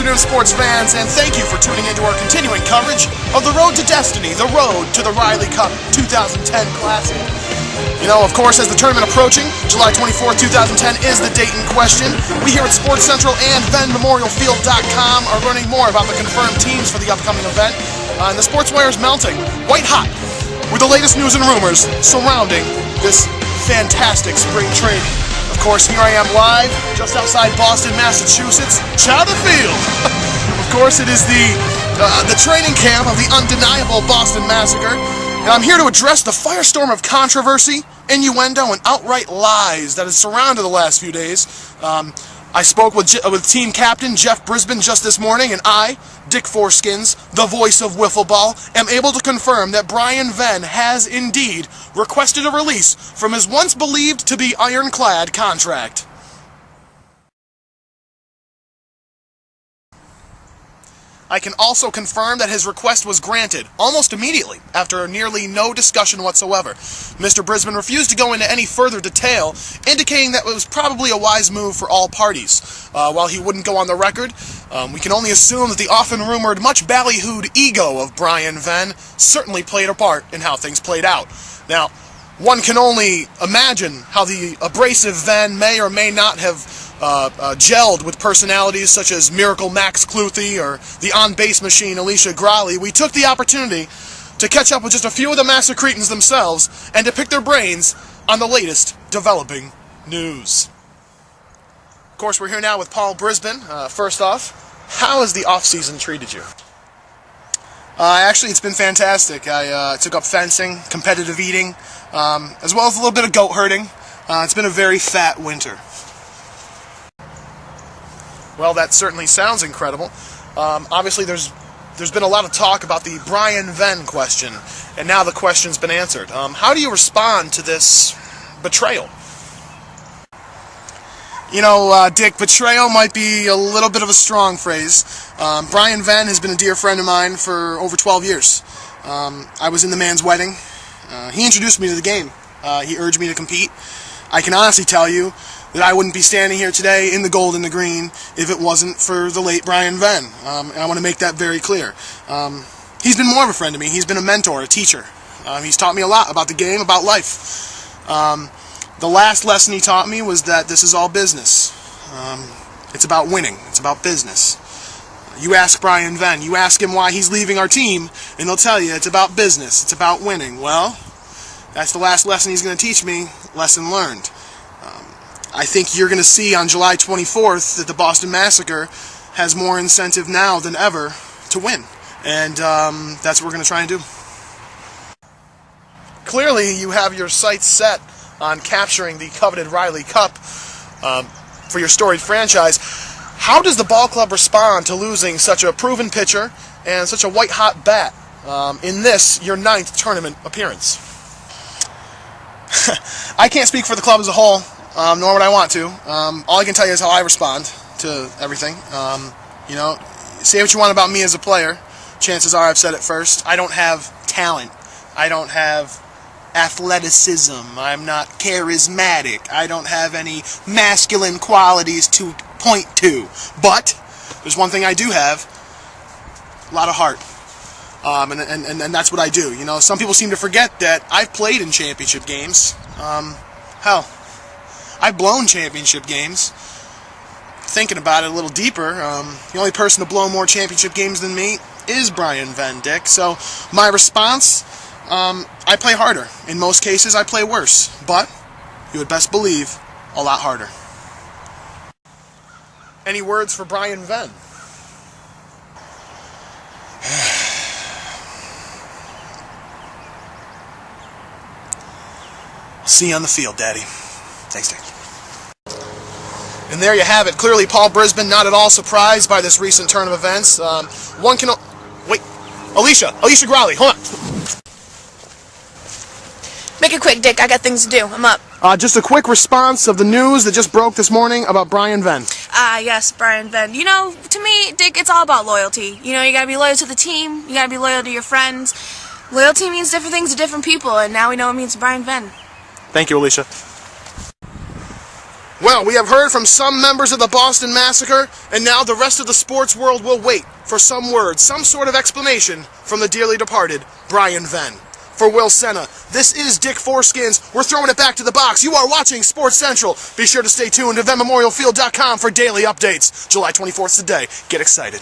afternoon, sports fans, and thank you for tuning into our continuing coverage of the Road to Destiny, the Road to the Riley Cup 2010 Classic. You know, of course, as the tournament approaching, July 24th, 2010 is the date in question. We here at Sports Central and VENNMemorialField.com are learning more about the confirmed teams for the upcoming event, and the sports wire is melting, white hot, with the latest news and rumors surrounding this fantastic spring training. Of course, here I am live, just outside Boston, Massachusetts, Chowder Field. Of course, it is the training camp of the undeniable Boston Massacre, and I'm here to address the firestorm of controversy, innuendo, and outright lies that has surrounded the last few days. I spoke with team captain Jeff Brisbane just this morning, and I, Dick Forskins, the voice of Whiffleball, am able to confirm that Brian VENN has indeed requested a release from his once believed to be ironclad contract. I can also confirm that his request was granted almost immediately after nearly no discussion whatsoever. Mr. Brisbane refused to go into any further detail, indicating that it was probably a wise move for all parties. While he wouldn't go on the record, we can only assume that the often rumored, much ballyhooed ego of Brian VENN certainly played a part in how things played out. Now, one can only imagine how the abrasive VENN may or may not have gelled with personalities such as Miracle Max Cluthy or the on-base machine Alicia Growley. We took the opportunity to catch up with just a few of the Massacretans themselves and to pick their brains on the latest developing news. Of course, we're here now with Paul Brisbane. First off, how has the off-season treated you? Actually, it's been fantastic. I took up fencing, competitive eating, as well as a little bit of goat herding. It's been a very fat winter. Well, that certainly sounds incredible. Obviously, there's been a lot of talk about the Brian VENN question, and now the question's been answered. How do you respond to this betrayal? You know, Dick, betrayal might be a little bit of a strong phrase. Brian VENN has been a dear friend of mine for over 12 years. I was in the man's wedding. He introduced me to the game. He urged me to compete. I can honestly tell you that I wouldn't be standing here today in the gold and the green if it wasn't for the late Brian VENN. And I want to make that very clear. He's been more of a friend to me. He's been a mentor, a teacher. He's taught me a lot about the game, about life. The last lesson he taught me was that this is all business. It's about winning. It's about business. You ask Brian VENN, you ask him why he's leaving our team, and he'll tell you it's about business. It's about winning. Well, that's the last lesson he's going to teach me. Lesson learned. I think you're going to see on July 24th that the Boston Massacre has more incentive now than ever to win. And that's what we're going to try and do. Clearly, you have your sights set on capturing the coveted Riley Cup for your storied franchise. How does the ball club respond to losing such a proven pitcher and such a white-hot bat in this, your 9th tournament appearance? I can't speak for the club as a whole. Nor would I want to. All I can tell you is how I respond to everything. You know, say what you want about me as a player. Chances are I've said it first. I don't have talent. I don't have athleticism. I'm not charismatic. I don't have any masculine qualities to point to. But there's one thing I do have. A lot of heart. And that's what I do. You know, some people seem to forget that I've played in championship games. Hell, I've blown championship games. Thinking about it a little deeper, the only person to blow more championship games than me is Brian VENN, Dick. So my response, I play harder. In most cases, I play worse. But you would best believe a lot harder. Any words for Brian VENN? See you on the field, Daddy. Thanks, Dick. And there you have it. Clearly, Paul Brisbane not at all surprised by this recent turn of events. One can... Wait. Alicia Growley, hold on. Make it quick, Dick. I got things to do. I'm up. Just a quick response of the news that just broke this morning about Brian VENN. Yes, Brian VENN. You know, to me, Dick, it's all about loyalty. You know, you gotta be loyal to the team. You gotta be loyal to your friends. Loyalty means different things to different people, and now we know it means Brian VENN. Thank you, Alicia. Well, we have heard from some members of the Boston Massacre, and now the rest of the sports world will wait for some words, some sort of explanation from the dearly departed Brian Venn. For Will Senna, this is Dick Forskins. We're throwing it back to the box. You are watching Sports Central. Be sure to stay tuned to VENNmemorialfield.com for daily updates. July 24th today. Get excited.